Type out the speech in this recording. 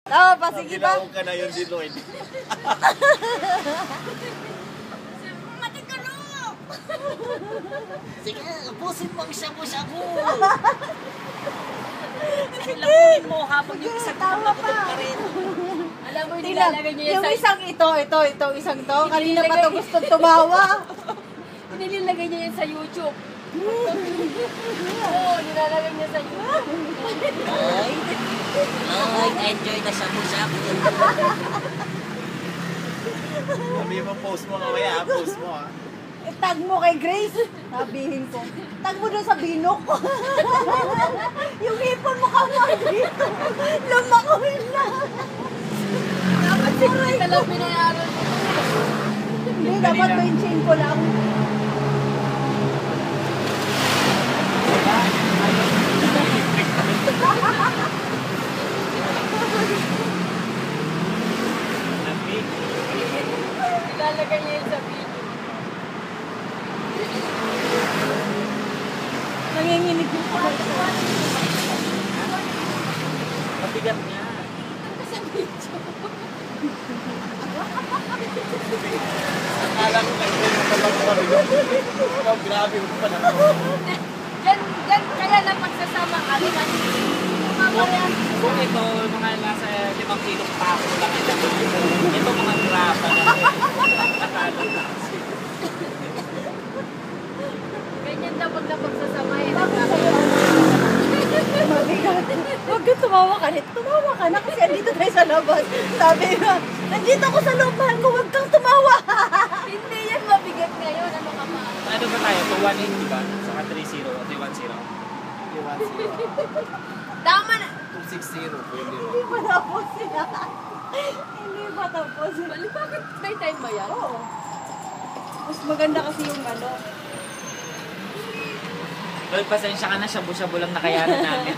Tama pa, sige pa. Ginawag ka na yun si Lloyd. Matigalo! Sige, ubusin mo ang shabu-shabu. Sige, lamunin mo habang yung isang Tama pa. pa rin. Alam mo, Tingnan, nilalagay niya yung sa... isang itong isang to. Kanina pa to gusto tumawa. Nilalagay niya yan sa YouTube. Oo, nilalagay niya sa YouTube. Ay, enjoy na shabu-shabu. Sabi mo, post mo mamaya, post mo ha. Tag mo kay Grace. Sabihin ko. Tag mo doon sa binok. Yung hipon mo ka mo dito. Lumakoy na. Dapat siguro ka lang binayaran mo. Hindi, dapat 25 ko lang. Nilalagay niya yan sa video. Nanginginig yung kamay ko. Mabigat niya. Akala ko lang yung mabigat. Ikaw, grabe mo pa naman. Yan, kaya lang pagsasama ka, di ba? Kung ito, mga nasa 5 kilong pako lang ito. Ito mga graba na. Ganyan dapat na pagsasamahin. Mabigat. Huwag kang tumawa ka rin. Tumawa ka na kasi andito tayo sa labas. Sabi nga, nandito ako sa loob, mahal ko, huwag kang tumawa. Hindi yan mabigat ngayon. Ano ka pa? Ano ba tayo? 218, di ba? Saka 30, 310. Tama na. 260, pwede mo. Hindi pa tapos sila. Hindi pa tapos. Bali, bakit may time ba yan? Oo. Mas maganda kasi yung ano. Lord, pasensya ka na, shabu-shabu lang nakayanan namin.